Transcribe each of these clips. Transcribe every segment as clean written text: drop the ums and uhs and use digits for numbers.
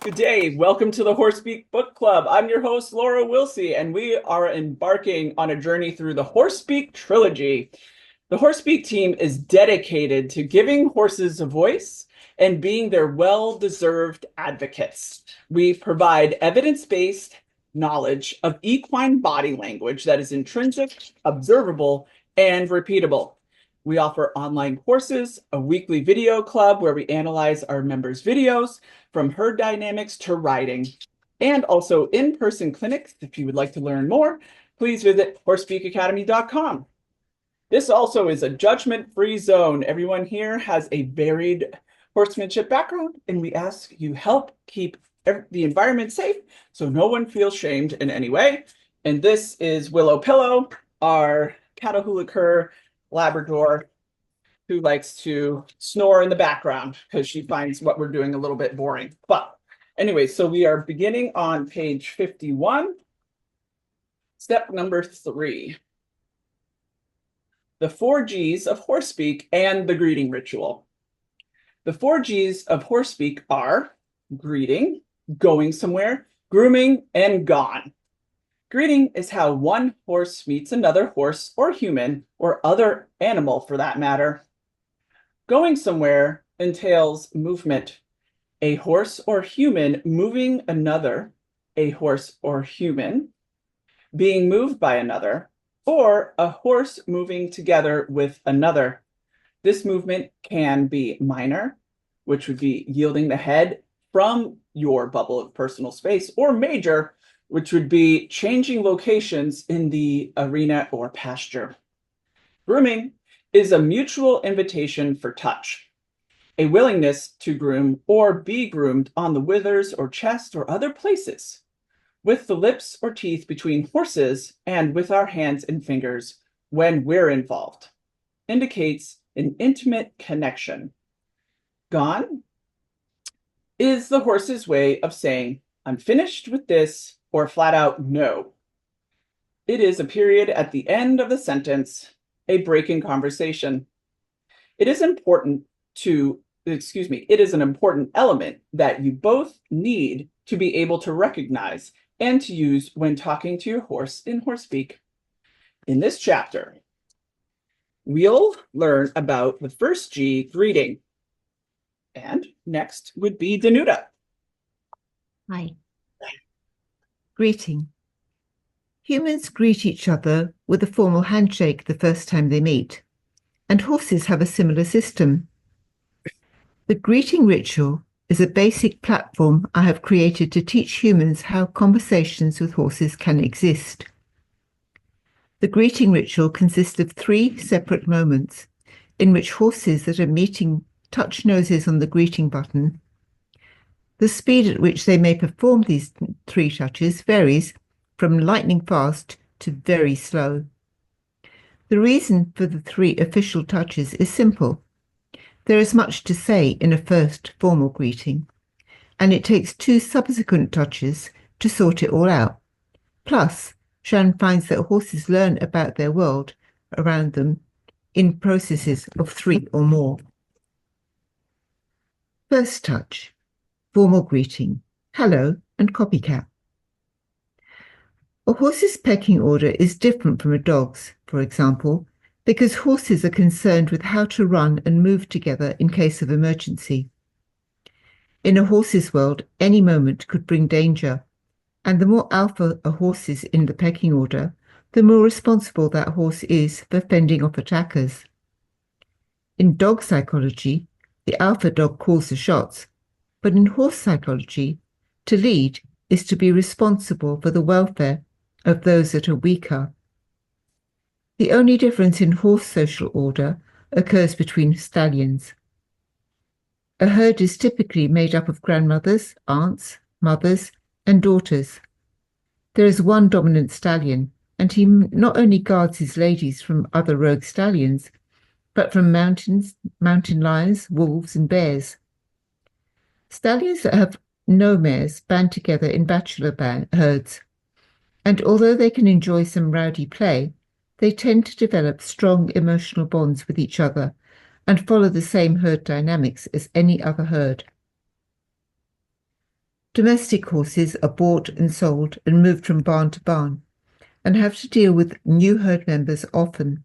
Good day. Welcome to the Horse Speak Book Club. I'm your host, Laura Wilsey, and we are embarking on a journey through the Horse Speak Trilogy. The Horse Speak team is dedicated to giving horses a voice and being their well-deserved advocates. We provide evidence-based knowledge of equine body language that is intrinsic, observable, and repeatable. We offer online courses, a weekly video club where we analyze our members' videos, from herd dynamics to riding, and also in-person clinics. If you would like to learn more, please visit horsespeakacademy.com. This also is a judgment-free zone. Everyone here has a varied horsemanship background, and we ask you help keep the environment safe so no one feels shamed in any way. And this is Willow Pillow, our Catahoula Cur Labrador, who likes to snore in the background because she finds what we're doing a little bit boring. But anyway, so we are beginning on page 51, step number 3. The 4 G's of horse speak and the greeting ritual. The 4 G's of horse speak are greeting, going somewhere, grooming, and gone. Greeting is how one horse meets another horse or human or other animal for that matter. Going somewhere entails movement. A horse or human moving another, a horse or human, being moved by another, or a horse moving together with another. This movement can be minor, which would be yielding the head from your bubble of personal space, or major, which would be changing locations in the arena or pasture. Grooming is a mutual invitation for touch, a willingness to groom or be groomed on the withers or chest or other places, with the lips or teeth between horses and with our hands and fingers when we're involved, indicates an intimate connection. Gone is the horse's way of saying, I'm finished with this, or flat out, no. It is a period at the end of the sentence, a break in conversation. It is an important element that you both need to be able to recognize and to use when talking to your horse in horse speak. In this chapter, we'll learn about the first G, greeting. And next would be Danuta. Hi. Greeting. Humans greet each other with a formal handshake the first time they meet, and horses have a similar system. The greeting ritual is a basic platform I have created to teach humans how conversations with horses can exist. The greeting ritual consists of 3 separate moments in which horses that are meeting touch noses on the greeting button. The speed at which they may perform these 3 touches varies from lightning fast to very slow. The reason for the 3 official touches is simple. There is much to say in a first formal greeting, and it takes 2 subsequent touches to sort it all out. Plus, Shan finds that horses learn about their world around them in processes of 3 or more. First touch, formal greeting, hello and copycat. A horse's pecking order is different from a dog's, for example, because horses are concerned with how to run and move together in case of emergency. In a horse's world, any moment could bring danger, and the more alpha a horse is in the pecking order, the more responsible that horse is for fending off attackers. In dog psychology, the alpha dog calls the shots, but in horse psychology, to lead is to be responsible for the welfare of those that are weaker. The only difference in horse social order occurs between stallions. A herd is typically made up of grandmothers, aunts, mothers, and daughters. There is one dominant stallion, and he not only guards his ladies from other rogue stallions, but from mountain lions, wolves, and bears. Stallions that have no mares band together in bachelor herds, and although they can enjoy some rowdy play, they tend to develop strong emotional bonds with each other and follow the same herd dynamics as any other herd. Domestic horses are bought and sold and moved from barn to barn and have to deal with new herd members often.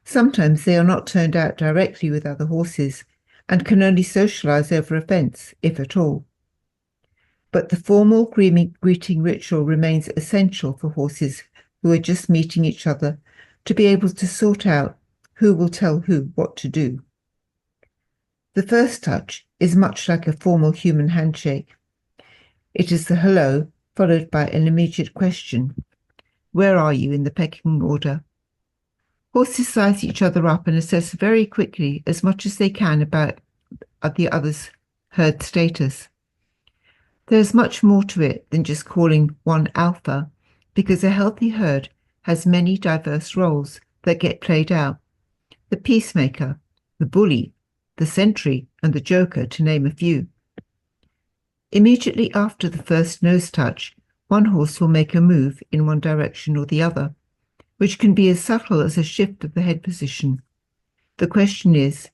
Sometimes they are not turned out directly with other horses and can only socialize over a fence, if at all. But the formal greeting ritual remains essential for horses who are just meeting each other to be able to sort out who will tell who what to do. The first touch is much like a formal human handshake. It is the hello followed by an immediate question. Where are you in the pecking order? Horses size each other up and assess very quickly as much as they can about the other's herd status. There's much more to it than just calling one alpha, because a healthy herd has many diverse roles that get played out. The peacemaker, the bully, the sentry, and the joker, to name a few. Immediately after the first nose touch, one horse will make a move in one direction or the other, which can be as subtle as a shift of the head position. The question is,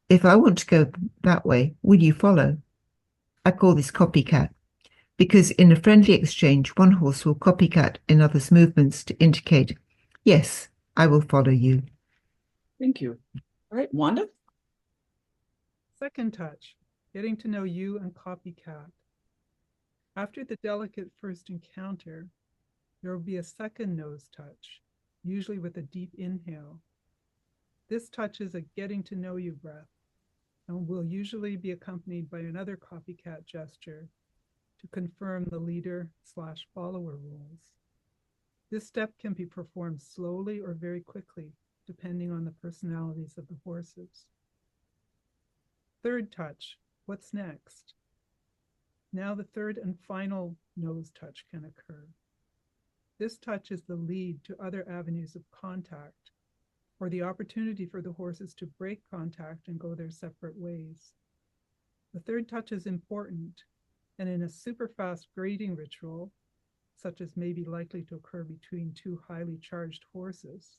if I want to go that way, will you follow? I call this copycat, because in a friendly exchange, one horse will copycat another's movements to indicate, yes, I will follow you. Thank you. All right, Wanda? Second touch, getting to know you and copycat. After the delicate first encounter, there will be a second nose touch, usually with a deep inhale. This touch is a getting to know you breath and will usually be accompanied by another copycat gesture to confirm the leader/follower roles. This step can be performed slowly or very quickly, depending on the personalities of the horses. Third touch, what's next? Now the third and final nose touch can occur. This touch is the lead to other avenues of contact, or the opportunity for the horses to break contact and go their separate ways. The third touch is important, and in a super fast grading ritual, such as may be likely to occur between two highly charged horses,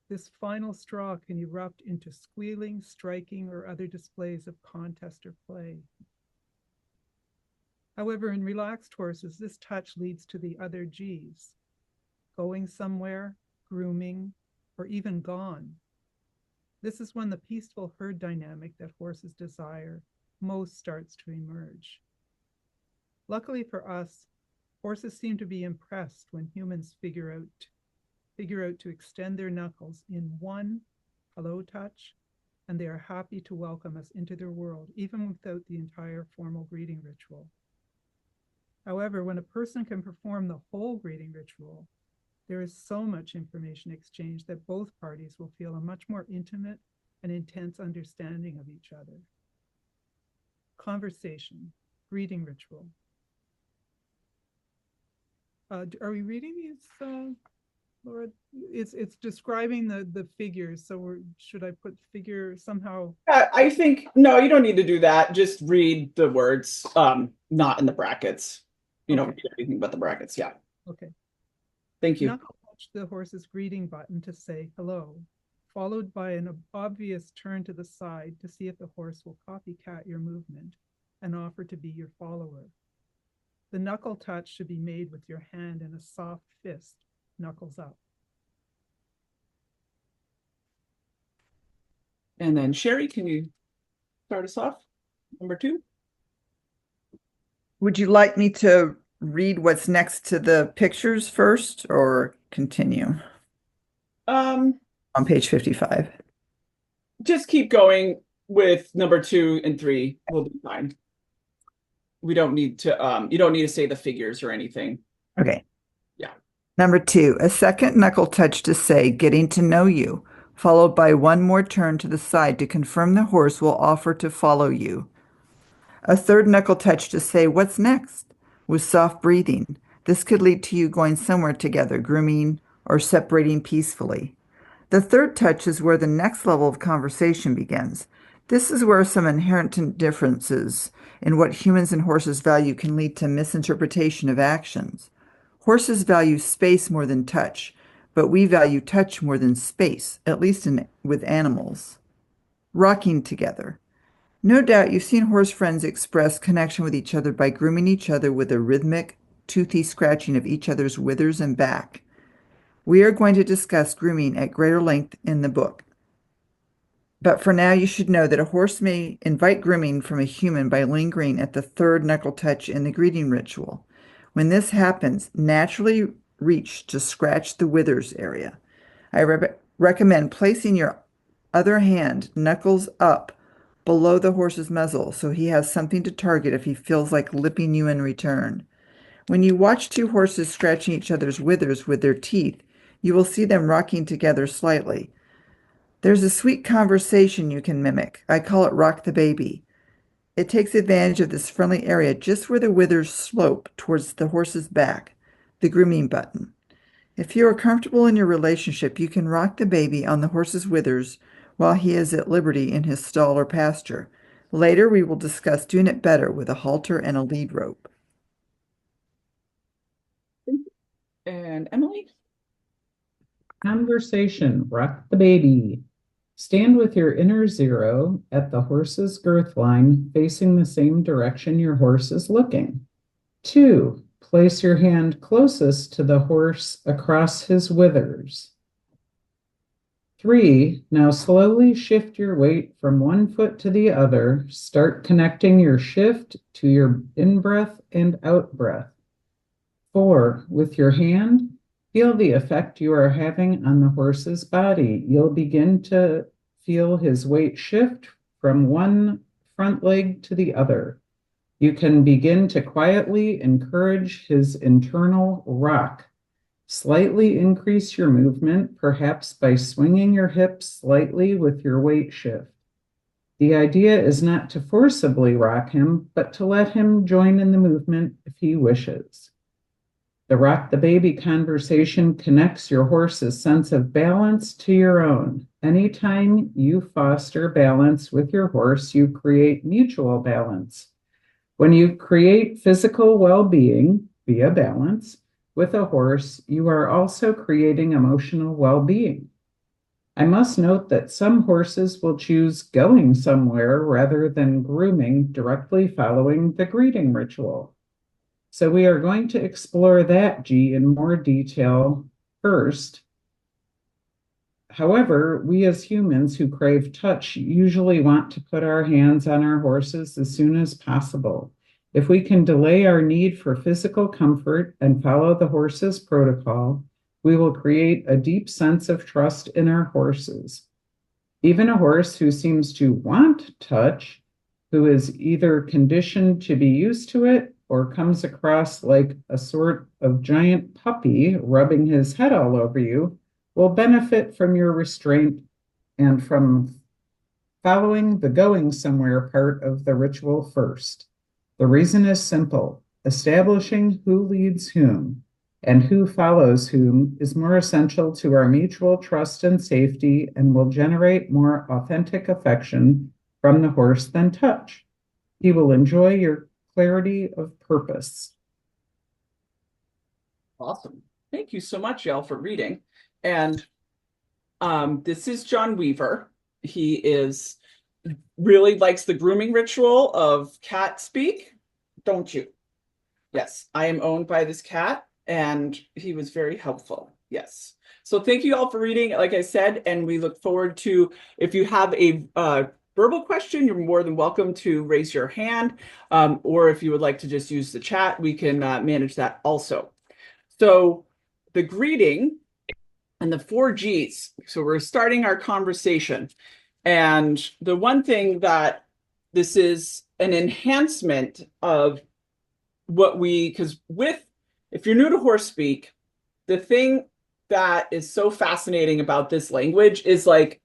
this final straw can erupt into squealing, striking, or other displays of contest or play. However, in relaxed horses, this touch leads to the other G's, going somewhere, grooming, or even gone. This is when the peaceful herd dynamic that horses desire most starts to emerge. Luckily for us, horses seem to be impressed when humans figure out to extend their knuckles in one hello touch, and they are happy to welcome us into their world, even without the entire formal greeting ritual. However, when a person can perform the whole greeting ritual, there is so much information exchange that both parties will feel a much more intimate and intense understanding of each other. Conversation, greeting ritual. Are we reading these, Laura? It's describing the figures. So should I put figure somehow? I think, no, you don't need to do that. Just read the words, not in the brackets. You don't read anything but the brackets. Yeah. Okay. Thank you. Knuckle touch the horse's greeting button to say hello, followed by an obvious turn to the side to see if the horse will copycat your movement and offer to be your follower. The knuckle touch should be made with your hand in a soft fist, knuckles up. And then Sherry, can you start us off? Number 2. Would you like me to read what's next to the pictures first or continue? On page 55. Just keep going with number 2 and 3. We'll be fine. We don't need to, you don't need to say the figures or anything. Okay. Yeah. Number 2, a second knuckle touch to say, getting to know you, followed by one more turn to the side to confirm the horse will offer to follow you. A third knuckle touch to say, what's next? With soft breathing. This could lead to you going somewhere together, grooming, or separating peacefully. The third touch is where the next level of conversation begins. This is where some inherent differences in what humans and horses value can lead to misinterpretation of actions. Horses value space more than touch, but we value touch more than space, at least with animals. Rocking together. No doubt you've seen horse friends express connection with each other by grooming each other with a rhythmic, toothy scratching of each other's withers and back. We are going to discuss grooming at greater length in the book. But for now, you should know that a horse may invite grooming from a human by lingering at the third knuckle touch in the greeting ritual. When this happens, naturally reach to scratch the withers area. I recommend placing your other hand knuckles up below the horse's muzzle so he has something to target if he feels like lipping you in return. When you watch two horses scratching each other's withers with their teeth, you will see them rocking together slightly. There's a sweet conversation you can mimic. I call it rock the baby. It takes advantage of this friendly area just where the withers slope towards the horse's back, the grooming button. If you are comfortable in your relationship, you can rock the baby on the horse's withers while he is at liberty in his stall or pasture. Later, we will discuss doing it better with a halter and a lead rope. And Emily? Conversation, rock the baby. Stand with your inner zero at the horse's girth line, facing the same direction your horse is looking. 2, place your hand closest to the horse across his withers. 3, now slowly shift your weight from one foot to the other. Start connecting your shift to your in-breath and out-breath. 4, with your hand, feel the effect you are having on the horse's body. You'll begin to feel his weight shift from one front leg to the other. You can begin to quietly encourage his internal rock. Slightly increase your movement, perhaps by swinging your hips slightly with your weight shift. The idea is not to forcibly rock him, but to let him join in the movement if he wishes. The rock the baby conversation connects your horse's sense of balance to your own. Anytime you foster balance with your horse, you create mutual balance. When you create physical well-being via balance with a horse, you are also creating emotional well-being. I must note that some horses will choose going somewhere rather than grooming directly following the greeting ritual. So we are going to explore that G in more detail first. However, we as humans who crave touch usually want to put our hands on our horses as soon as possible. If we can delay our need for physical comfort and follow the horse's protocol, we will create a deep sense of trust in our horses. Even a horse who seems to want touch, who is either conditioned to be used to it or comes across like a sort of giant puppy rubbing his head all over you, will benefit from your restraint and from following the going somewhere part of the ritual first. The reason is simple. Establishing who leads whom and who follows whom is more essential to our mutual trust and safety and will generate more authentic affection from the horse than touch. He will enjoy your clarity of purpose. Awesome. Thank you so much, Yael, for reading. And this is John Weaver. He really likes the grooming ritual of cat speak, don't you? Yes, I am owned by this cat, and he was very helpful. Yes. So thank you all for reading, like I said, and we look forward to, if you have a verbal question, you're more than welcome to raise your hand, or if you would like to just use the chat, we can manage that also. So the greeting and the 4 Gs. So we're starting our conversation. And the one thing that this is an enhancement of what because if you're new to horse speak, the thing that is so fascinating about this language is like,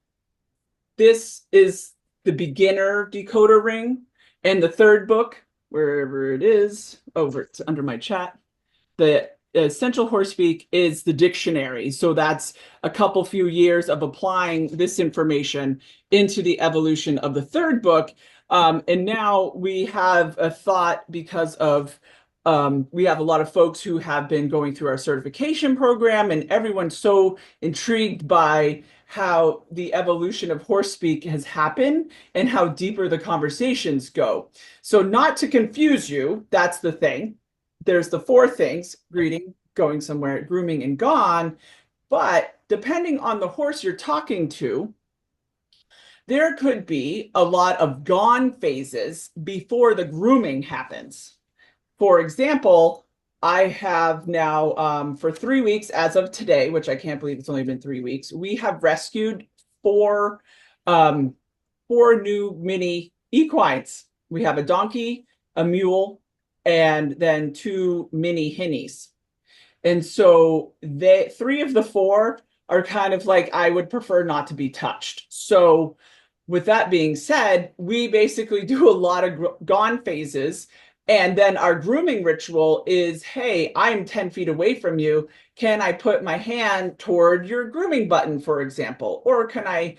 this is the beginner decoder ring, and the third book, wherever it is, it's under my chat, the Essential Horse Speak is the dictionary. So that's a few years of applying this information into the evolution of the third book. And now we have a thought because of we have a lot of folks who have been going through our certification program, and everyone's so intrigued by how the evolution of horse speak has happened and how deeper the conversations go. So not to confuse you, that's the thing. There's the four things: greeting, going somewhere, grooming, and gone. But depending on the horse you're talking to, there could be a lot of gone phases before the grooming happens. For example, I have now, for 3 weeks as of today, which I can't believe it's only been 3 weeks, we have rescued four, um, four new mini equines. We have a donkey, a mule, and then two mini hinnies. And so three of the four are kind of like, I would prefer not to be touched. So with that being said, we basically do a lot of gone phases. And then our grooming ritual is, hey, I'm 10 feet away from you. Can I put my hand toward your grooming button, for example? Or can I,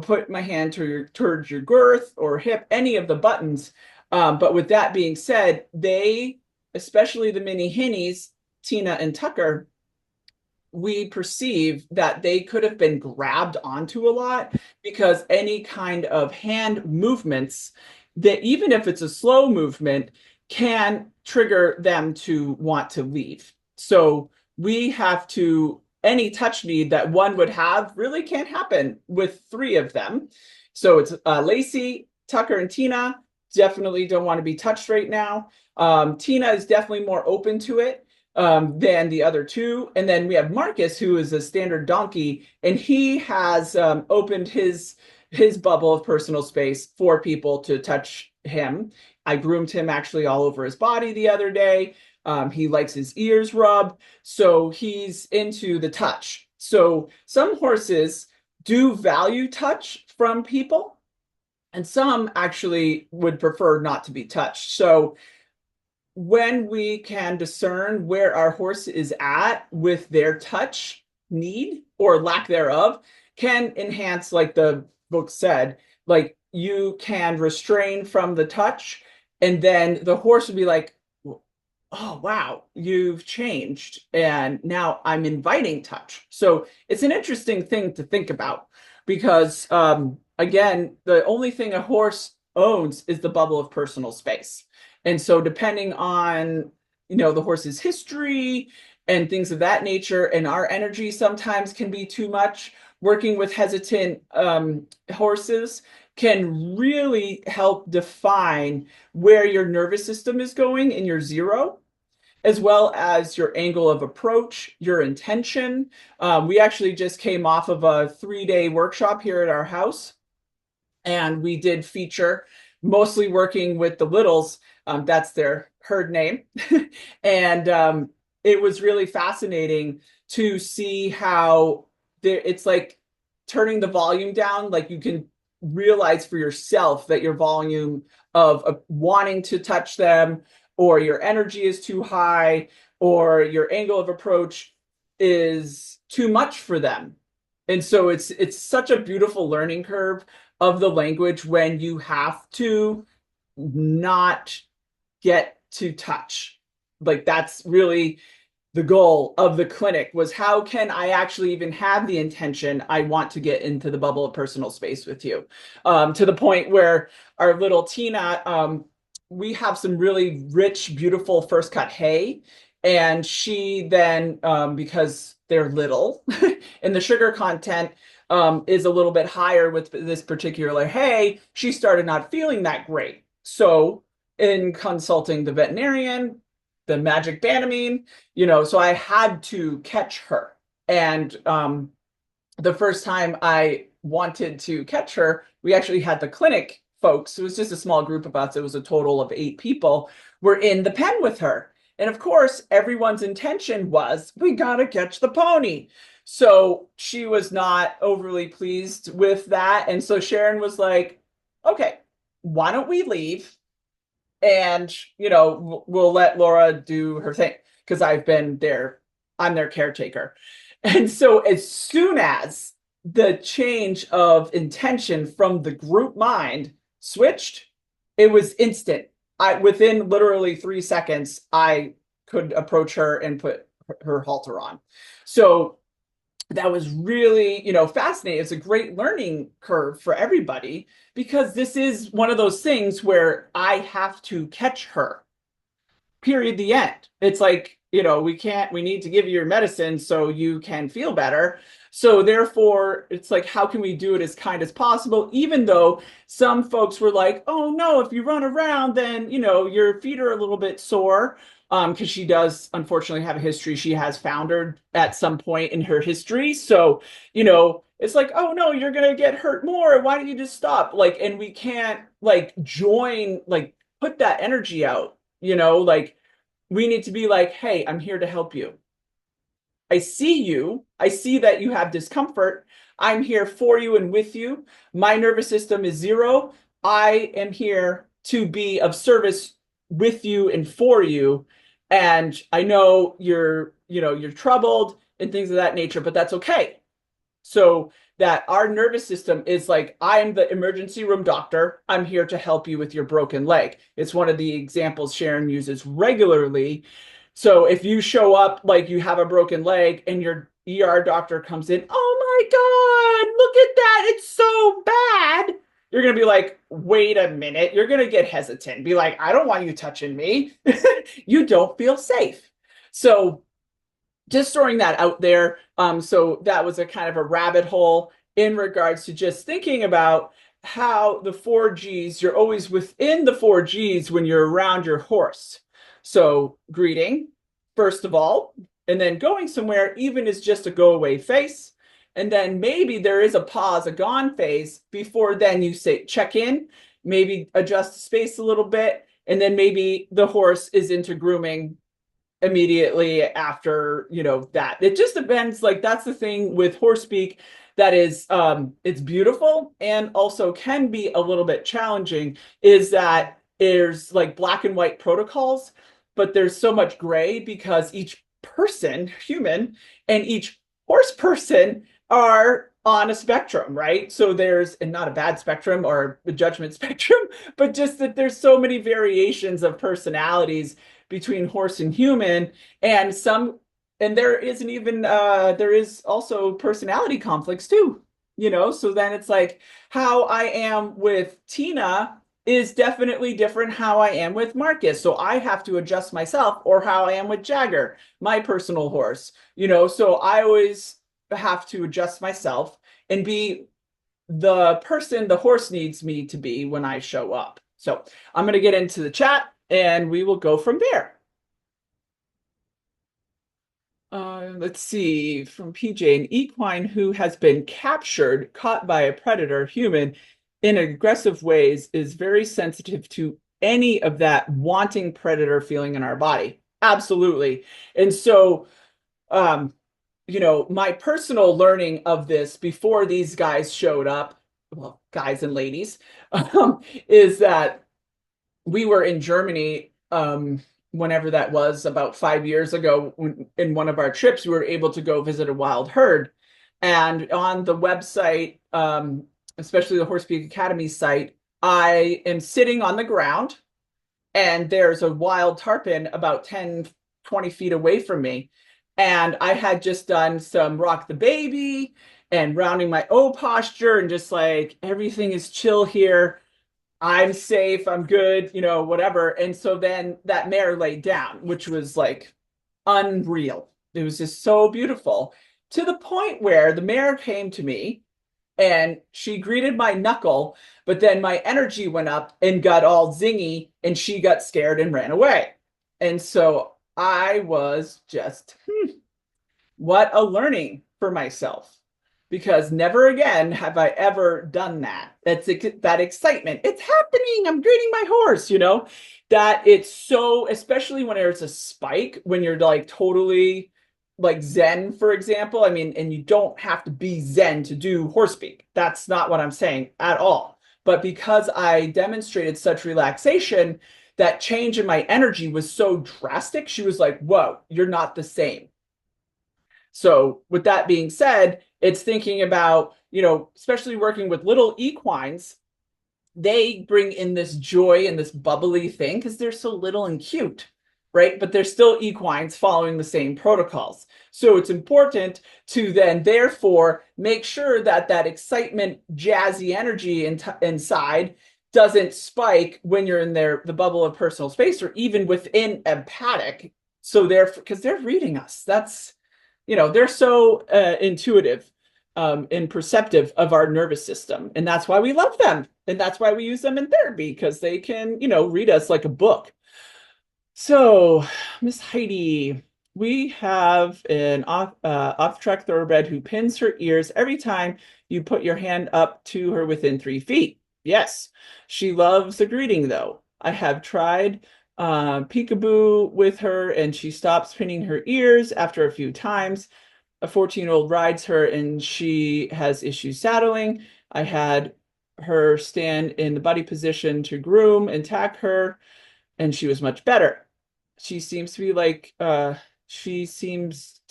put my hand towards your girth or hip, any of the buttons? But with that being said, they, especially the mini hinnies, Tina and Tucker, we perceive that they could have been grabbed onto a lot, because any kind of hand movements, that even if it's a slow movement, can trigger them to want to leave. So we have to, any touch need that one would have really can't happen with three of them. So it's Lacey, Tucker, and Tina definitely don't want to be touched right now. Tina is definitely more open to it than the other two. And then we have Marcus, who is a standard donkey, and he has opened his bubble of personal space for people to touch him. I groomed him actually all over his body the other day. He likes his ears rubbed, so he's into the touch. So some horses do value touch from people, and some actually would prefer not to be touched. So when we can discern where our horse is at with their touch need or lack thereof, can enhance, like the book said, like you can restrain from the touch, and then the horse would be like, oh, wow, you've changed. And now I'm inviting touch. So it's an interesting thing to think about, because, again, the only thing a horse owns is the bubble of personal space. And so depending on, the horse's history and things of that nature, and our energy sometimes can be too much, working with hesitant horses can really help define where your nervous system is going in your zero, as well as your angle of approach, your intention. We actually just came off of a 3-day workshop here at our house, and we did feature mostly working with the littles. That's their herd name. And it was really fascinating to see how it's like turning the volume down. Like you can realize for yourself that your volume of wanting to touch them, or your energy is too high, or your angle of approach is too much for them. And so it's such a beautiful learning curve of the language when you have to not get to touch. Like that's really the goal of the clinic, was how can I actually even have the intention, I want to get into the bubble of personal space with you, to the point where our little Tina, we have some really rich, beautiful first cut hay. And she then, because they're little and the sugar content is a little bit higher with this particular hay, she started not feeling that great. So in consulting the veterinarian, the magic Banamine, so I had to catch her. And the first time I wanted to catch her, we actually had the clinic folks. It was just a small group of us. It was a total of 8 people. Were in the pen with her. And of course, everyone's intention was, we got to catch the pony. So she was not overly pleased with that. And so Sharon was like, okay, why don't we leave? And, we'll let Laura do her thing, because I'm their caretaker. And so as soon as the change of intention from the group mind switched, it was instant. Within literally 3 seconds, I could approach her and put her halter on. So that was really, fascinating. It's a great learning curve for everybody because this is one of those things where I have to catch her. Period. The end. It's like, we need to give you your medicine so you can feel better. So therefore, it's like, how can we do it as kind as possible? Even though some folks were like, oh no, if you run around, then, your feet are a little bit sore. Because she does unfortunately have a history. She has foundered at some point in her history. So, it's like, oh no, you're gonna get hurt more. Why don't you just stop? Like, and we can't like join, like put that energy out, like we need to be like, hey, I'm here to help you. I see you. I see that you have discomfort. I'm here for you and with you. My nervous system is zero. I am here to be of service with you and for you. And I know you're troubled and things of that nature, but that's okay. So that our nervous system is like, I'm the emergency room doctor. I'm here to help you with your broken leg. It's one of the examples Sharon uses regularly. So if you show up like you have a broken leg and your ER doctor comes in, oh my God, look at that. It's so bad. You're going to be like, wait a minute. You're going to get hesitant. Be like, I don't want you touching me. You don't feel safe. So just throwing that out there. So that was a kind of a rabbit hole in regards to just thinking about how the 4Gs, you're always within the 4Gs when you're around your horse. So greeting, first of all, and then going somewhere, even is just a go away face. And then maybe there is a pause, a gone phase before then you say check in, maybe adjust the space a little bit. And then maybe the horse is into grooming immediately after, that. It just depends. Like that's the thing with horse speak that is it's beautiful and also can be a little bit challenging is that there's like black and white protocols, but there's so much gray because each person, human, and each horse person are on a spectrum, right? So there's, and not a bad spectrum or a judgment spectrum, but just that there's so many variations of personalities between horse and human, and there isn't even there is also personality conflicts too, so then it's like how I am with Tina is definitely different how I am with Marcus, so I have to adjust myself, or how I am with Jagger, my personal horse, so I always have to adjust myself and be the person the horse needs me to be when I show up. So I'm going to get into the chat and we will go from there. Let's see, from PJ, an equine who has been caught by a predator human in aggressive ways is very sensitive to any of that wanting predator feeling in our body. Absolutely. And so, my personal learning of this before these guys showed up, well, guys and ladies, is that we were in Germany, whenever that was, about 5 years ago, in one of our trips, we were able to go visit a wild herd. And on the website, especially the Horse Speak Academy site, I am sitting on the ground and there's a wild tarpon about 10, 20 feet away from me. And I had just done some rock the baby and rounding my O posture and just like, everything is chill here. I'm safe, I'm good, whatever. And so then that mare laid down, which was like unreal. It was just so beautiful, to the point where the mare came to me and she greeted my knuckle, but then my energy went up and got all zingy and she got scared and ran away. And so I was just, what a learning for myself. Because never again have I ever done that. That's that excitement. It's happening. I'm greeting my horse, that it's so, especially when there's a spike, when you're like totally like Zen, for example. I mean, and you don't have to be Zen to do horse speak. That's not what I'm saying at all. But because I demonstrated such relaxation, that change in my energy was so drastic. She was like, whoa, you're not the same. So with that being said, it's thinking about, especially working with little equines, they bring in this joy and this bubbly thing because they're so little and cute, right? But they're still equines following the same protocols. So it's important to then therefore make sure that that excitement, jazzy energy inside doesn't spike when you're in the bubble of personal space or even within a paddock. So because they're reading us. That's, they're so intuitive and perceptive of our nervous system. And that's why we love them. And that's why we use them in therapy, because they can, read us like a book. So, Miss Heidi, we have an off-track thoroughbred who pins her ears every time you put your hand up to her within 3 feet. Yes, she loves the greeting, though. I have tried peekaboo with her, and she stops pinning her ears after a few times. A 14-year-old rides her, and she has issues saddling. I had her stand in the buddy position to groom and tack her, and she was much better. She seems to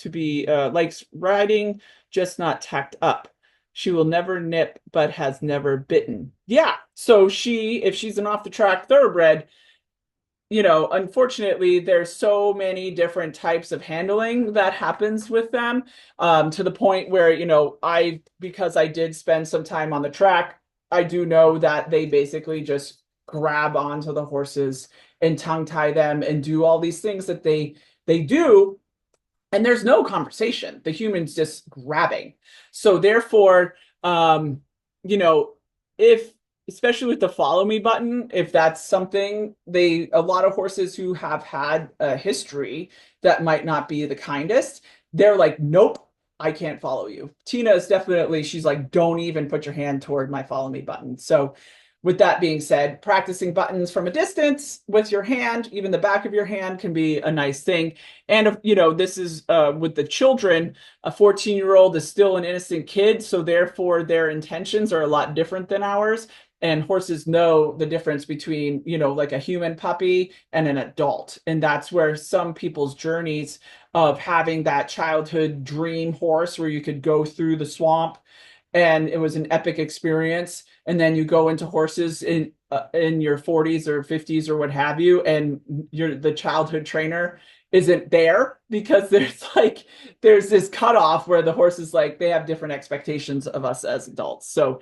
be likes riding, just not tacked up. She will never nip, but has never bitten. Yeah. So if she's an off the track thoroughbred, unfortunately, there's so many different types of handling that happens with them, to the point where, because I did spend some time on the track, I do know that they basically just grab onto the horses and tongue tie them and do all these things that they do. And there's no conversation. The human's just grabbing. So therefore, if especially with the follow me button, if that's something a lot of horses who have had a history that might not be the kindest, they're like, nope, I can't follow you. Tina is definitely, she's like, don't even put your hand toward my follow me button. So with that being said, practicing buttons from a distance with your hand, even the back of your hand, can be a nice thing. And, this is with the children, a 14-year-old is still an innocent kid. So therefore, their intentions are a lot different than ours. And horses know the difference between, like a human puppy and an adult. And that's where some people's journeys of having that childhood dream horse where you could go through the swamp and it was an epic experience. And then you go into horses in your 40s or 50s or what have you, and the childhood trainer isn't there because there's this cutoff where the horse is like, they have different expectations of us as adults. So,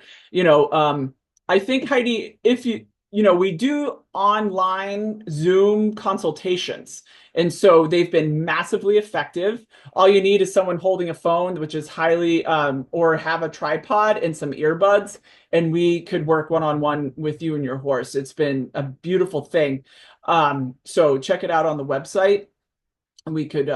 I think, Heidi, if we do online Zoom consultations. And so they've been massively effective. All you need is someone holding a phone, which is highly, or have a tripod and some earbuds, and we could work one-on-one with you and your horse. It's been a beautiful thing. So check it out on the website, and we could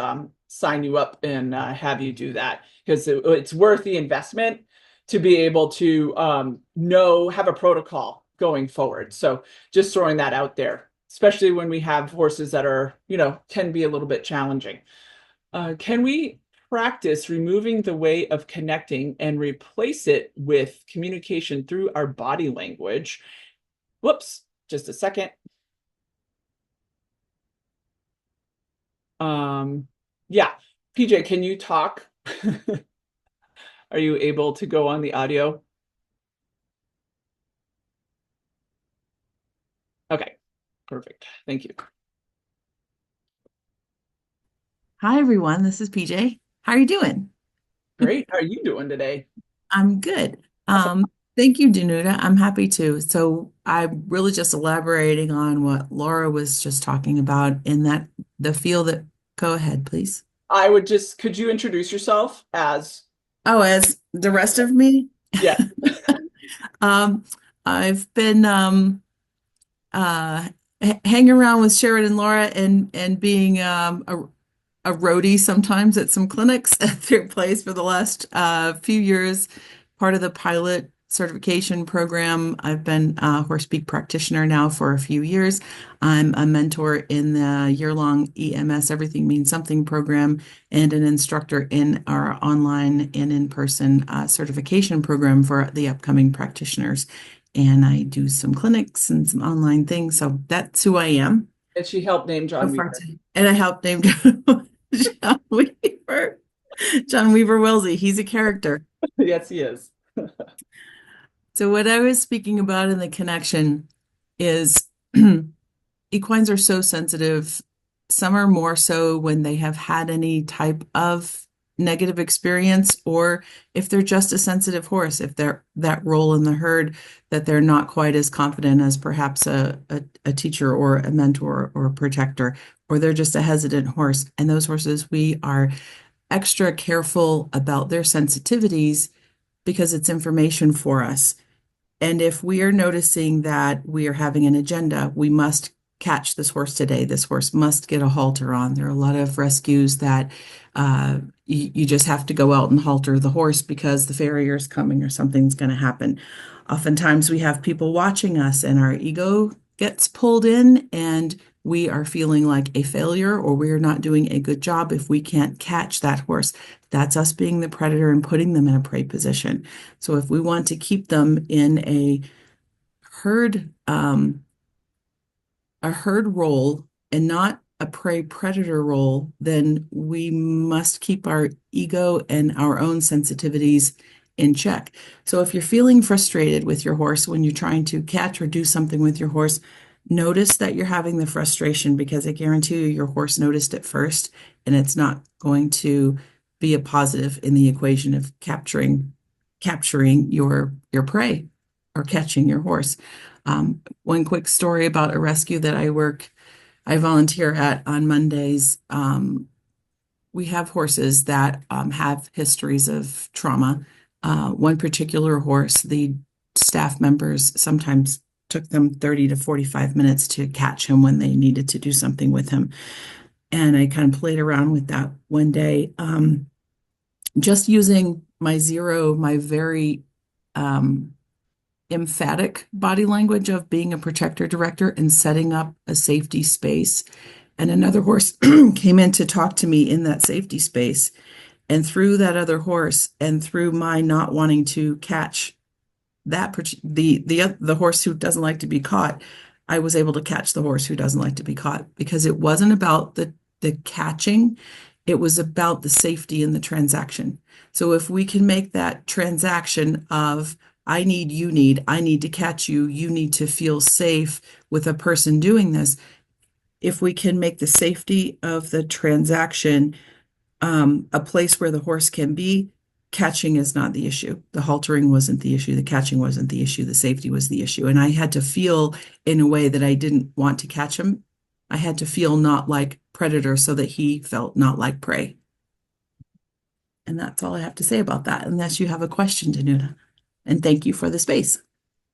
sign you up and have you do that, because it's worth the investment to be able to have a protocol going forward. So just throwing that out there, especially when we have horses that are, can be a little bit challenging. Can we practice removing the way of connecting and replace it with communication through our body language? Whoops, just a second. Yeah, PJ, can you talk? Are you able to go on the audio? Okay, perfect. Thank you. Hi, everyone. This is PJ. How are you doing? Great. How are you doing today? I'm good. Thank you, Danuta. I'm happy to. So I'm really just elaborating on what Laura was just talking about in the field that, go ahead, please. Could you introduce yourself as? Oh, as the rest of me? Yeah. I've been hanging around with Sharon and Laura and being a roadie sometimes at some clinics at their place for the last few years, part of the pilot certification program. I've been a Horse Speak practitioner now for a few years. I'm a mentor in the year-long EMS Everything Means Something program and an instructor in our online and in-person certification program for the upcoming practitioners. And I do some clinics and some online things. So that's who I am. And she helped name John Weaver. And I helped name John Weaver. John Weaver Wellesley. He's a character. Yes, he is. So what I was speaking about in the connection is equines are so sensitive Some are more so when they have had any type of negative experience, or if they're just a sensitive horse, if they're that role in the herd that they're not quite as confident as perhaps a teacher or a mentor or a protector, or they're just a hesitant horse. And those horses, we are extra careful about their sensitivities because it's information for us. And if we are noticing that we are having an agenda, we must catch this horse today. This horse must get a halter on. There are a lot of rescues that you just have to go out and halter the horse because the farrier is coming or something's going to happen. Oftentimes we have people watching us and our ego gets pulled in and we are feeling like a failure or we're not doing a good job if we can't catch that horse. That's us being the predator and putting them in a prey position. So if we want to keep them in a herd role and not a prey predator role, then we must keep our ego and our own sensitivities in check. So if you're feeling frustrated with your horse when you're trying to catch or do something with your horse, notice that you're having the frustration because I guarantee you your horse noticed it first, and it's not going to be a positive in the equation of capturing your prey or catching your horse. One quick story about a rescue that I volunteer at on Mondays. We have horses that have histories of trauma. One particular horse, the staff members sometimes took them 30 to 45 minutes to catch him when they needed to do something with him. And I kind of played around with that one day, just using my very emphatic body language of being a protector director and setting up a safety space. And another horse came in to talk to me in that safety space. And through that other horse and through my not wanting to catch the horse who doesn't like to be caught, I was able to catch the horse who doesn't like to be caught because it wasn't about the catching. It was about the safety in the transaction. So if we can make that transaction of I need to catch you, you need to feel safe with a person doing this. If we can make the safety of the transaction a place where the horse can be, catching is not the issue. The haltering wasn't the issue. The catching wasn't the issue. The safety was the issue. And I had to feel in a way that I didn't want to catch him. I had to feel not like predator so that he felt not like prey. And that's all I have to say about that, unless you have a question, Danuta. And thank you for the space.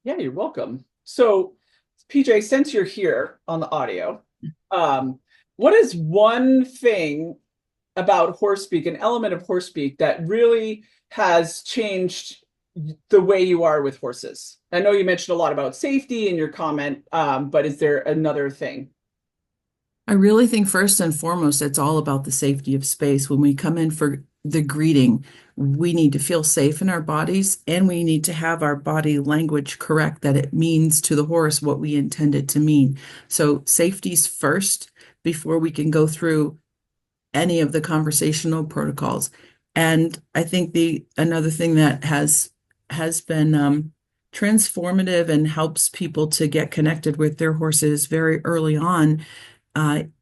Yeah, you're welcome. So, PJ, since you're here on the audio, what is one thing about Horse Speak, an element of Horse Speak that really has changed the way you are with horses? I know you mentioned a lot about safety in your comment, but is there another thing? I really think first and foremost, it's all about the safety of space. When we come in for the greeting, we need to feel safe in our bodies and we need to have our body language correct, that it means to the horse what we intend it to mean. So safety's first before we can go through any of the conversational protocols. And I think another thing that has been transformative and helps people to get connected with their horses very early on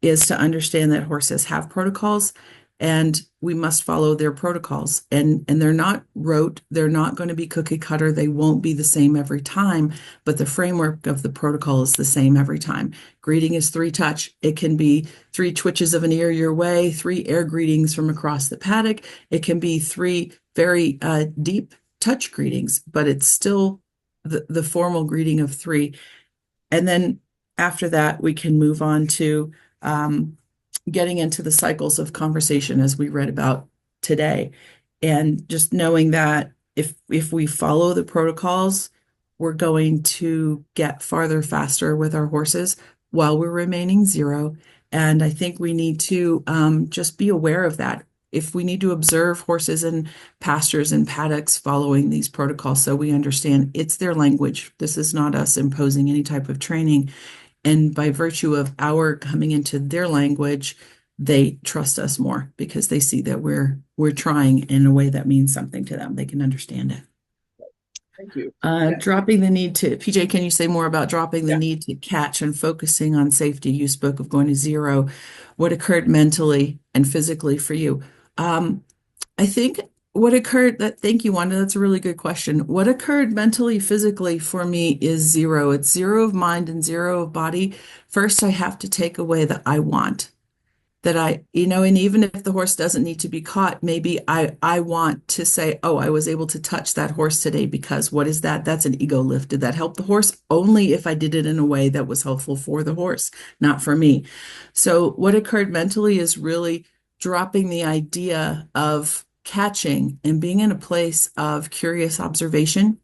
is to understand that horses have protocols and we must follow their protocols. And they're not rote, they're not going to be cookie cutter, they won't be the same every time, but the framework of the protocol is the same every time. Greeting is 3 touch. It can be 3 twitches of an ear your way, 3 air greetings from across the paddock. It can be 3 very deep touch greetings, but it's still the formal greeting of 3. And then after that, we can move on to getting into the cycles of conversation as we read about today. And just knowing that if we follow the protocols, we're going to get farther faster with our horses while we're remaining 0. And I think we need to just be aware of that. If we need to observe horses in pastures and paddocks following these protocols so we understand it's their language. This is not us imposing any type of training. And by virtue of our coming into their language, they trust us more because they see that we're trying in a way that means something to them. They can understand it. Thank you. Yes. Dropping the need to, PJ, can you say more about dropping the Yeah. need to catch and focusing on safety? You spoke of going to zero. What occurred mentally and physically for you? I think what occurred that, thank you, Wanda, that's a really good question. What occurred mentally, physically for me is zero. It's zero of mind and zero of body. First, I have to take away the I want that and even if the horse doesn't need to be caught, maybe I want to say, oh, I was able to touch that horse today because what is that? That's an ego lift. Did that help the horse? Only if I did it in a way that was helpful for the horse, not for me. So what occurred mentally is really dropping the idea of catching and being in a place of curious observation.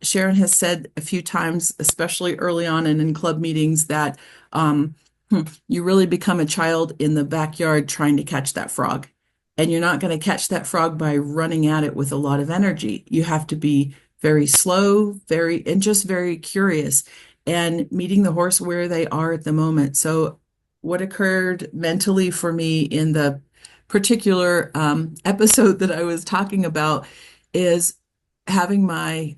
Sharon has said a few times, especially early on and in club meetings, that you really become a child in the backyard trying to catch that frog. And you're not going to catch that frog by running at it with a lot of energy. You have to be very slow, and just very curious and meeting the horse where they are at the moment. So what occurred mentally for me in the particular episode that I was talking about is having my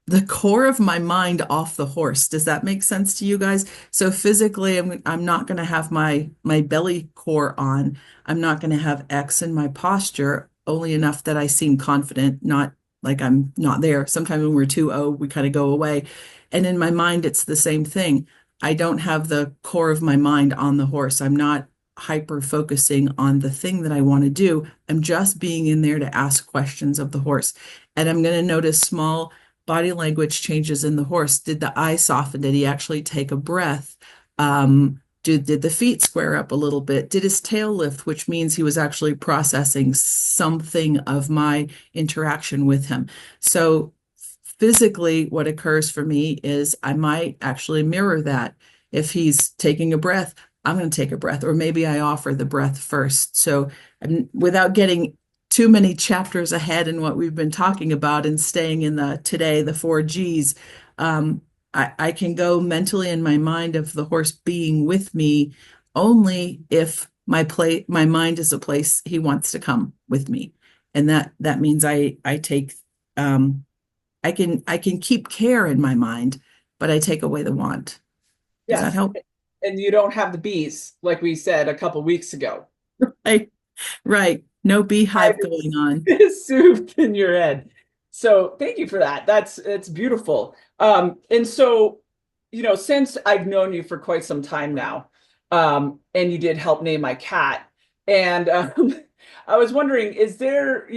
the core of my mind off the horse. Does that make sense to you guys? So physically, I'm not going to have my belly core on. I'm not going to have X in my posture, only enough that I seem confident, not like I'm not there. Sometimes when we're too we kind of go away. And in my mind, it's the same thing. I don't have the core of my mind on the horse. I'm not hyper focusing on the thing that I want to do. I'm just being in there to ask questions of the horse. And I'm going to notice small body language changes in the horse. Did the eye soften? Did he actually take a breath? Did the feet square up a little bit? Did his tail lift, which means he was actually processing something of my interaction with him. So physically, what occurs for me is I might actually mirror that. If he's taking a breath, I'm going to take a breath, or maybe I offer the breath first. So without getting too many chapters ahead in what we've been talking about and staying in the 4 Gs, I can go mentally in my mind of the horse being with me only if my mind is a place he wants to come with me. And that means I take I can keep care in my mind, but I take away the want. Does that Yes. help? And you don't have the bees, like we said a couple weeks ago. Right. No beehive going on. Soothed in your head. So thank you for that. It's beautiful. And so, since I've known you for quite some time now, and you did help name my cat, and I was wondering, is there,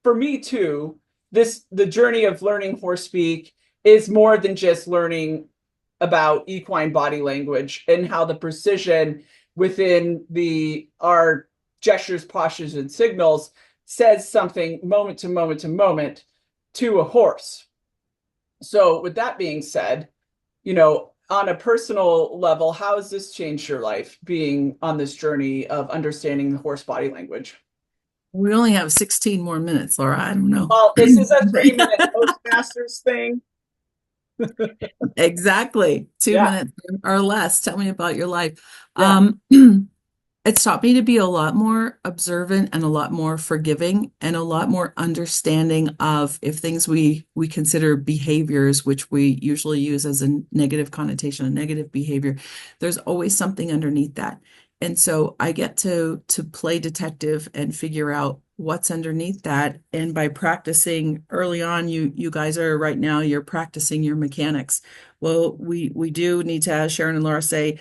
for me too, the journey of learning horse speak is more than just learning about equine body language and how the precision within our gestures, postures, and signals says something moment to moment to moment to a horse. So with that being said, on a personal level, how has this changed your life being on this journey of understanding the horse body language? We only have 16 more minutes, Laura. I don't know. Well, this is a 3-minute Toastmasters thing. Exactly. 2 Yeah. minutes or less. Tell me about your life. Yeah. It's taught me to be a lot more observant and a lot more forgiving and a lot more understanding of if things we consider behaviors, which we usually use as a negative connotation, a negative behavior, there's always something underneath that. And so I get to play detective and figure out what's underneath that. And by practicing early on, you guys are right now, you're practicing your mechanics. Well, we do need to, as Sharon and Laura say,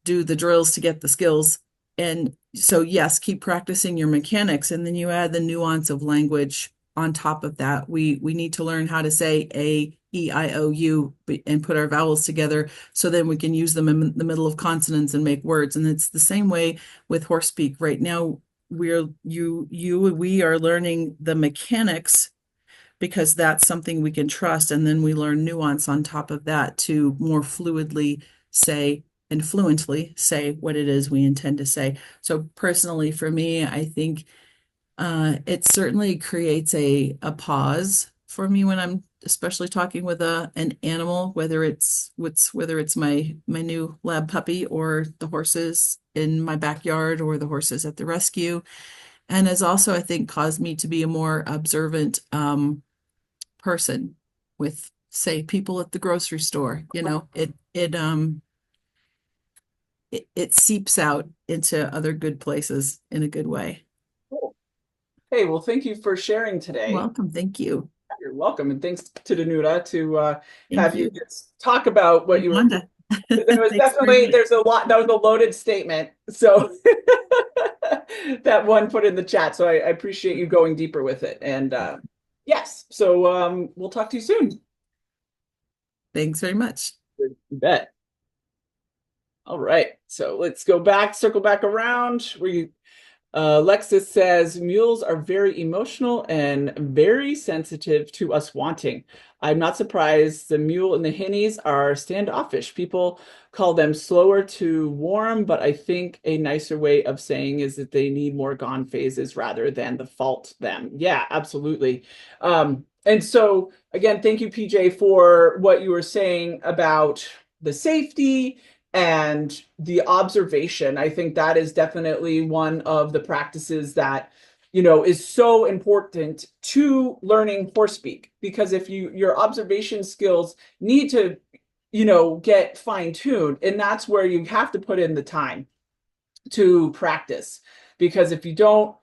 do the drills to get the skills. And so, yes, keep practicing your mechanics. And then you add the nuance of language on top of that. We need to learn how to say A, E, I, O, U and put our vowels together so then we can use them in the middle of consonants and make words. And it's the same way with horse speak. Right now, we are learning the mechanics because that's something we can trust. And then we learn nuance on top of that to more fluidly say and fluently say what it is we intend to say. So personally, for me, I think it certainly creates a pause for me when I'm especially talking with an animal, whether it's my new lab puppy or the horses in my backyard or the horses at the rescue. and has also, I think, caused me to be a more observant person with, say, people at the grocery store. It seeps out into other good places in a good way. Cool. Hey, well, thank you for sharing today. Welcome. Thank you. You're welcome. And thanks to Danuta to Thank have you. you just talk about what you were. Wanda. There was Thanks very definitely, much. there's a lot, that was a loaded statement. So that one put in the chat. So I appreciate you going deeper with it. And yes, so we'll talk to you soon. Thanks very much. You bet. All right. So let's go back, circle back around. Lexus says mules are very emotional and very sensitive to us wanting. I'm not surprised. The mule and the hinnies are standoffish. People call them slower to warm, but I think a nicer way of saying is that they need more gone phases rather than the fault them. Yeah, absolutely. And so again, thank you, PJ, for what you were saying about the safety and the observation. I think that is definitely one of the practices that, is so important to learning horse speak, because if your observation skills need to, get fine-tuned, and that's where you have to put in the time to practice. Because if you don't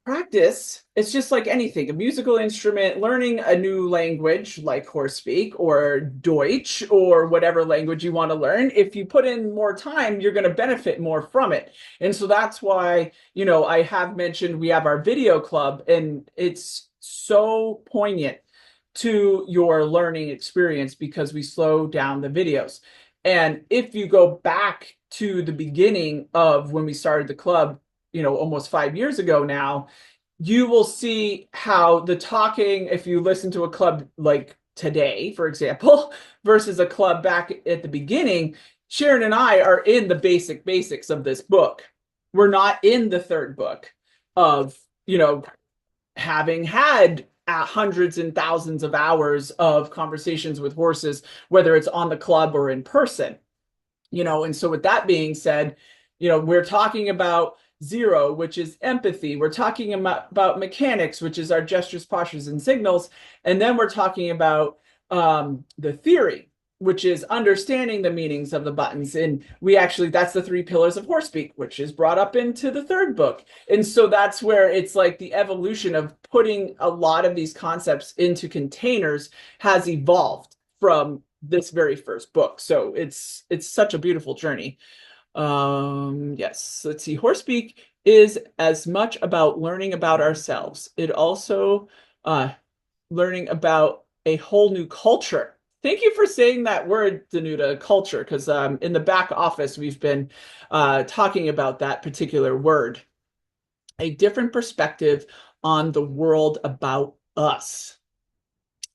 practice, it's just like anything, a musical instrument, learning a new language like horse speak or Deutsch or whatever language you want to learn. If you put in more time, you're going to benefit more from it. And so that's why, I have mentioned we have our video club, and it's so poignant to your learning experience because we slow down the videos. And if you go back to the beginning of when we started the club, almost 5 years ago now, you will see how the talking, if you listen to a club like today, for example, versus a club back at the beginning, Sharon and I are in the basics of this book. We're not in the third book of, having had hundreds and thousands of hours of conversations with horses, whether it's on the club or in person. And so with that being said, we're talking about zero, which is empathy. We're talking about mechanics, which is our gestures, postures, and signals. And then we're talking about the theory, which is understanding the meanings of the buttons. And that's the 3 pillars of horse speak, which is brought up into the third book. And so that's where it's like the evolution of putting a lot of these concepts into containers has evolved from this very first book. So it's such a beautiful journey. Yes, let's see. Horse speak is as much about learning about ourselves. It also learning about a whole new culture. Thank you for saying that word, Danuta, culture, because in the back office, we've been talking about that particular word. A different perspective on the world about us.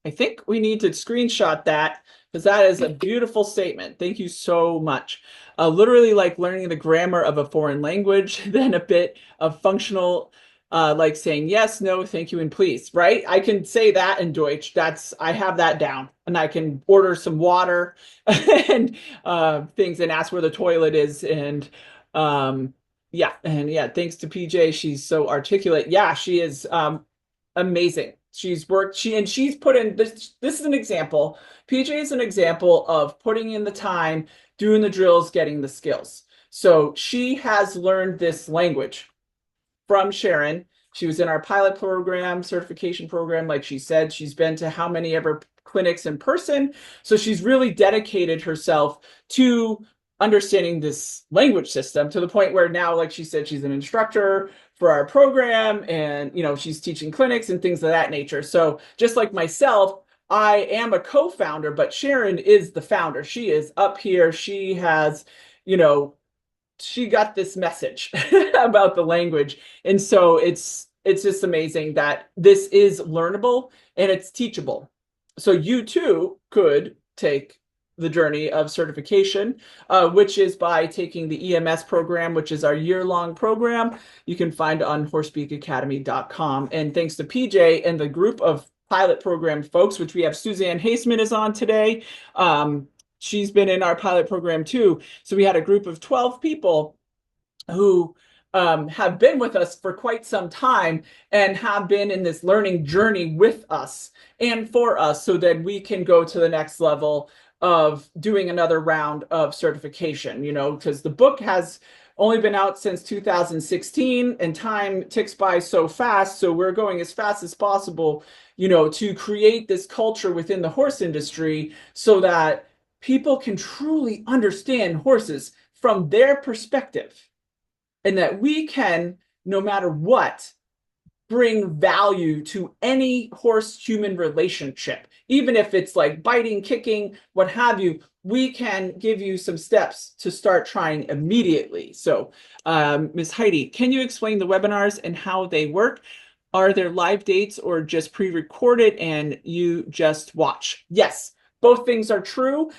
I think we need to screenshot that because that is a beautiful statement. Thank you so much. Literally like learning the grammar of a foreign language, then a bit of functional, like saying yes, no, thank you, and please, right? I can say that in Deutsch. I have that down, and I can order some water and things and ask where the toilet is. And yeah, thanks to PJ, she's so articulate. Yeah, she is amazing. She's put in this is an example. PJ is an example of putting in the time, doing the drills, getting the skills. So she has learned this language from Sharon. She was in our pilot program, certification program. Like she said, she's been to how many ever clinics in person. So she's really dedicated herself to understanding this language system to the point where now, like she said, she's an instructor for our program, and she's teaching clinics and things of that nature. So just like myself, I am a co-founder, but Sharon is the founder. She is up here. She has, she got this message about the language. And so it's just amazing that this is learnable and it's teachable. So you too could take the journey of certification, which is by taking the EMS program, which is our year-long program. You can find on horsespeakacademy.com. And thanks to PJ and the group of pilot program folks, which we have Suzanne Haseman is on today. She's been in our pilot program too. So we had a group of 12 people who have been with us for quite some time and have been in this learning journey with us and for us so that we can go to the next level of doing another round of certification, you know, because the book has only been out since 2016 and time ticks by so fast. So we're going as fast as possible, you know, to create this culture within the horse industry so that people can truly understand horses from their perspective and that we can, no matter what, bring value to any horse-human relationship. Even if it's like biting, kicking, what have you, we can give you some steps to start trying immediately. So, Ms. Heidi, can you explain the webinars and how they work? Are there live dates or just pre-recorded and you just watch? Yes, both things are true.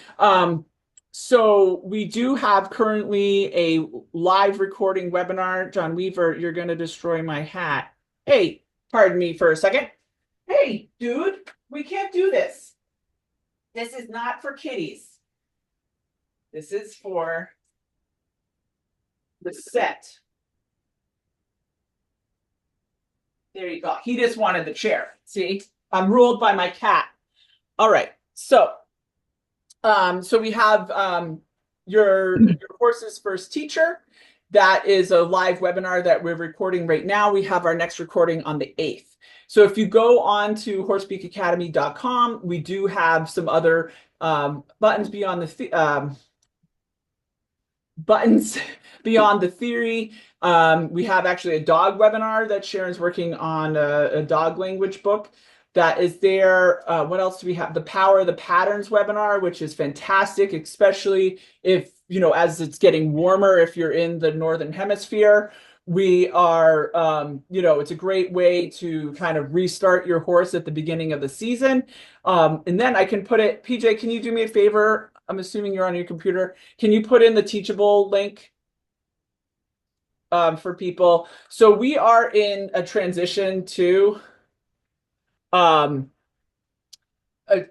So we do have currently a live recording webinar. John Weaver, you're going to destroy my hat. Hey, pardon me for a second. Hey, dude, we can't do this. This is not for kitties. This is for the set. There you go. He just wanted the chair. See, I'm ruled by my cat. All right. So we have your horse's first teacher. That is a live webinar that we're recording right now. We have our next recording on the 8th. So if you go on to horsespeakacademy.com, we do have some other buttons beyond the theory. We have actually a dog webinar that Sharon's working on, a dog language book that is there. What else do we have? The Power of the Patterns webinar, which is fantastic, especially if, you know, as it's getting warmer, if you're in the Northern Hemisphere. We are, you know, it's a great way to kind of restart your horse at the beginning of the season. And then I can put it, PJ, can you do me a favor? I'm assuming you're on your computer. Can you put in the Teachable link for people? So we are in a transition to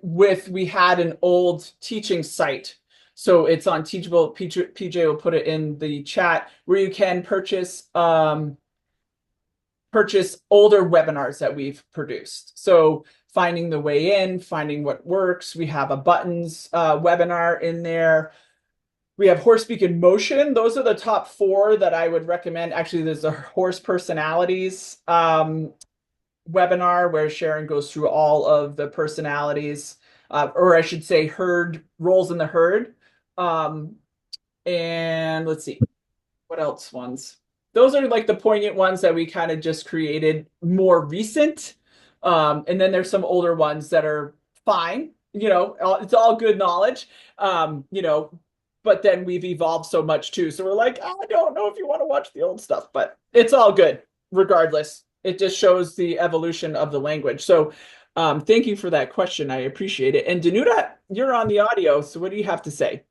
we had an old teaching site. So it's on Teachable. PJ will put it in the chat where you can purchase older webinars that we've produced. So finding the way in, finding what works. We have a buttons webinar in there. We have Horse Speak in Motion. Those are the top 4 that I would recommend. Actually, there's a Horse Personalities webinar where Sharon goes through all of the personalities, or I should say herd roles in the herd. And let's see, what else ones? Those are like the poignant ones that we kind of just created more recent. And then there's some older ones that are fine. You know, it's all good knowledge, you know, but then we've evolved so much too. So we're like, I don't know if you want to watch the old stuff, but it's all good regardless. It just shows the evolution of the language. So thank you for that question. I appreciate it. And Danuta, you're on the audio. So what do you have to say?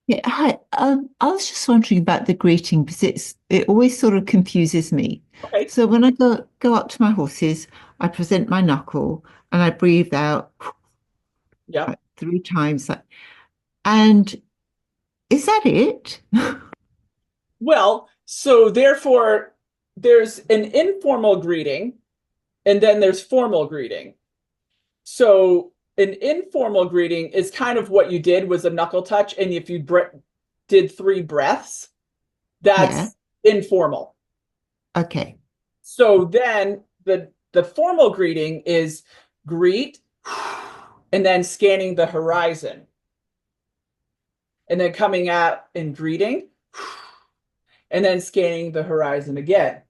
Yeah, hi. I was just wondering about the greeting because it always sort of confuses me. Okay. So when I go up to my horses, I present my knuckle and I breathe out Yeah. 3 times. And is that it? Well, so therefore, there's an informal greeting, and then there's formal greeting. So an informal greeting is kind of what you did was a knuckle touch, and if you did 3 breaths, that's informal. Okay. So then the formal greeting is greet, and then scanning the horizon, and then coming out and greeting, and then scanning the horizon again,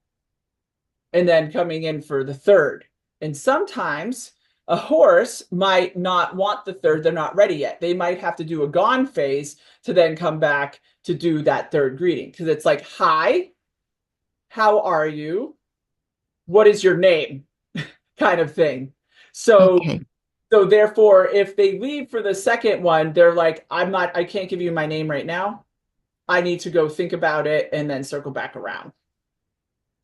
and then coming in for the third. And sometimes a horse might not want the third. They're not ready yet. They might have to do a gone phase to then come back to do that third greeting. Because it's like, hi, how are you? What is your name? Kind of thing. So, Okay. so therefore, if they leave for the second one, they're like, I can't give you my name right now. I need to go think about it and then circle back around.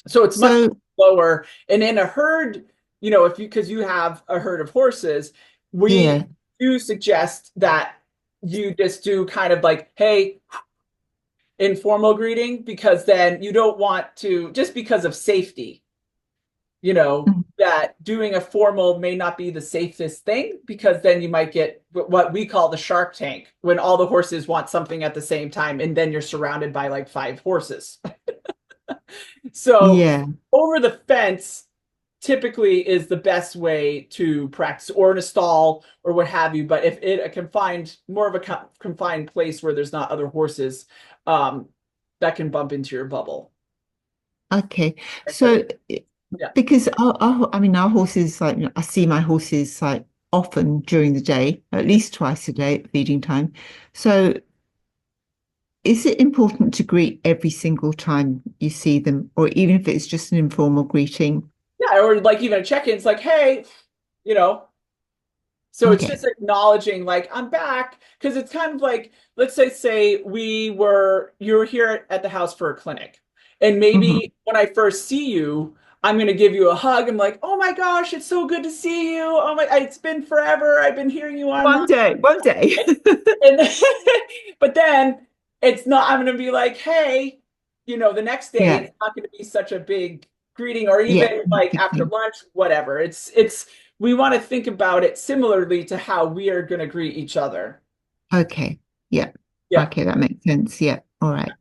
So it's much slower. And in a herd, you know, because you have a herd of horses, we do suggest that you just do kind of like, hey, informal greeting, because then you don't want to, just because of safety, that doing a formal may not be the safest thing, because then you might get what we call the shark tank, when all the horses want something at the same time, and then you're surrounded by like 5 horses. So Yeah. over the fence typically is the best way to practice, or in a stall or what have you. But if it a confined, more of a confined place where there's not other horses, that can bump into your bubble. Okay. So Yeah. because I mean, our horses, like, I see my horses like often during the day, at least twice a day at feeding time. So is it important to greet every single time you see them, or even if it's just an informal greeting? Yeah, or like even a check-in, it's like, hey, you know, so it's Okay. just acknowledging like I'm back, because it's kind of like, let's say you were here at the house for a clinic, and maybe when I first see you, I'm going to give you a hug. I'm like, oh my gosh, it's so good to see you. Oh my, it's been forever. I've been hearing you online. One day. And then, but then it's not, I'm going to be like, hey, the next day, Yeah. it's not going to be such a big greeting, or Yeah. even like after lunch, whatever. We want to think about it similarly to how we are going to greet each other. Okay. Yeah. Yeah. Okay, that makes sense. Yeah. All right.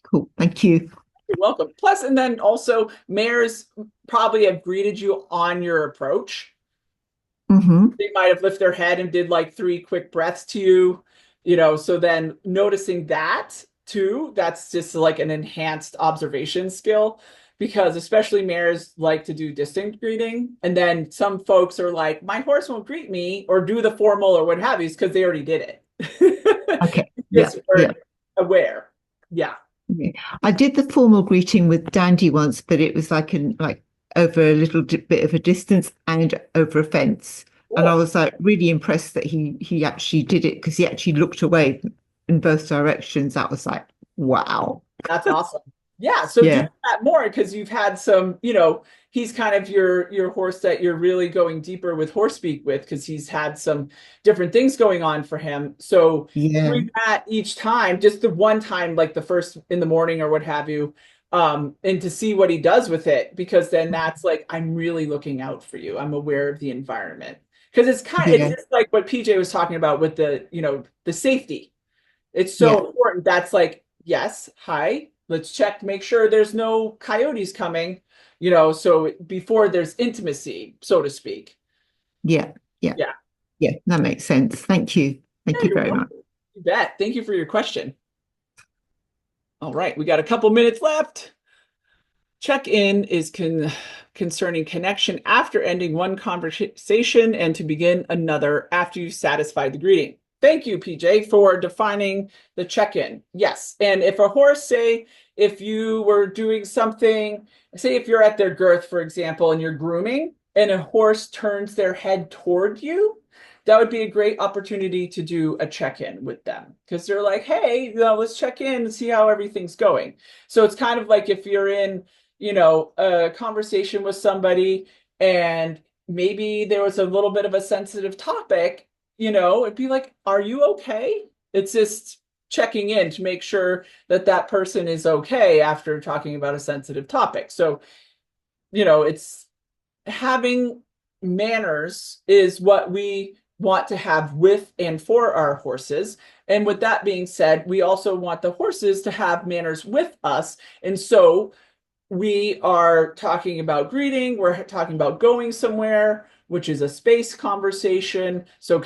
Cool. Thank you. You're welcome. Plus, and then also, mares probably have greeted you on your approach. Mm-hmm. They might have lifted their head and did like 3 quick breaths to you, so then noticing that too, that's just like an enhanced observation skill, because especially mares like to do distant greeting. And then some folks are like, my horse won't greet me or do the formal or what have you, because they already did it. Okay. Yeah. Just Yeah. aware. Yeah. Yeah. I did the formal greeting with Dandy once, but it was like over a little bit of a distance and over a fence. And I Cool. was like really impressed that he actually did it, because he actually looked away in both directions. That was like, wow. That's awesome. Yeah, so do Yeah. that more, because you've had some, he's kind of your horse that you're really going deeper with Horse Speak with, because he's had some different things going on for him. So Yeah. doing that each time, just the one time, like the first in the morning or what have you, and to see what he does with it, because then that's like, I'm really looking out for you. I'm aware of the environment. Because it's Yeah. just like what PJ was talking about with the safety. It's Yeah. so important. That's like, yes, hi, let's check, make sure there's no coyotes coming, so before there's intimacy, so to speak. Yeah. Yeah. Yeah. Yeah. That makes sense. Thank you. Thank Yeah, you you're very much. welcome. You bet. Thank you for your question. All right, we got a couple minutes left. Check-in is concerning connection after ending one conversation and to begin another after you satisfy the greeting. Thank you, PJ, for defining the check-in. Yes, and if a horse, say, if you were doing something, say if you're at their girth, for example, and you're grooming, and a horse turns their head toward you, that would be a great opportunity to do a check-in with them, because they're like, hey, let's check in and see how everything's going. So it's kind of like if you're in a conversation with somebody, and maybe there was a little bit of a sensitive topic, it'd be like, are you okay? It's just checking in to make sure that that person is okay after talking about a sensitive topic. So, it's having manners is what we want to have with and for our horses. And with that being said, we also want the horses to have manners with us. And so we are talking about greeting, we're talking about going somewhere, which is a space conversation. So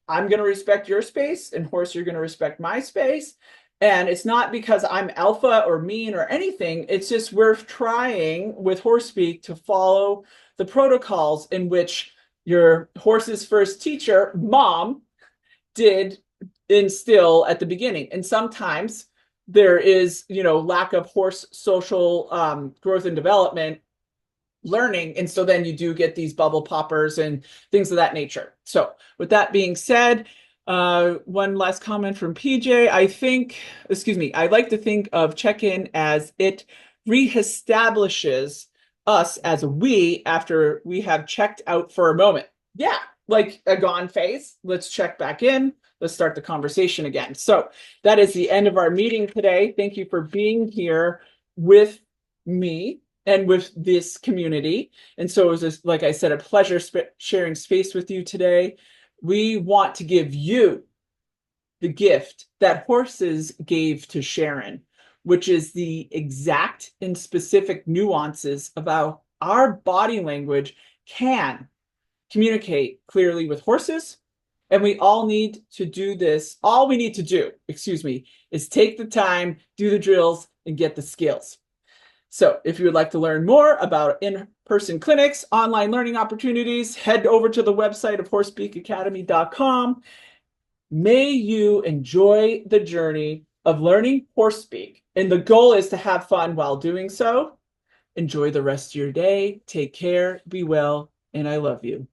I'm going to respect your space, and horse, you're going to respect my space. And it's not because I'm alpha or mean or anything. It's just we're trying with Horse Speak to follow the protocols in which your horse's first teacher, mom, did instill at the beginning. And sometimes there is, lack of horse social growth and development learning. And so then you do get these bubble poppers and things of that nature. So with that being said, one last comment from PJ. I like to think of check-in as it reestablishes us as a we after we have checked out for a moment. Yeah, like a gone phase. Let's check back in. let's start the conversation again. So that is the end of our meeting today. Thank you for being here with me and with this community. And so it was just, like I said, a pleasure sharing space with you today. We want to give you the gift that horses gave to Sharon, which is the exact and specific nuances about our body language can communicate clearly with horses. And we all need to do this. All we need to do, is take the time, do the drills, and get the skills. So if you would like to learn more about in-person clinics, online learning opportunities, head over to the website of horsespeakacademy.com. May you enjoy the journey of learning horse speak. And the goal is to have fun while doing so. Enjoy the rest of your day. Take care, be well, and I love you.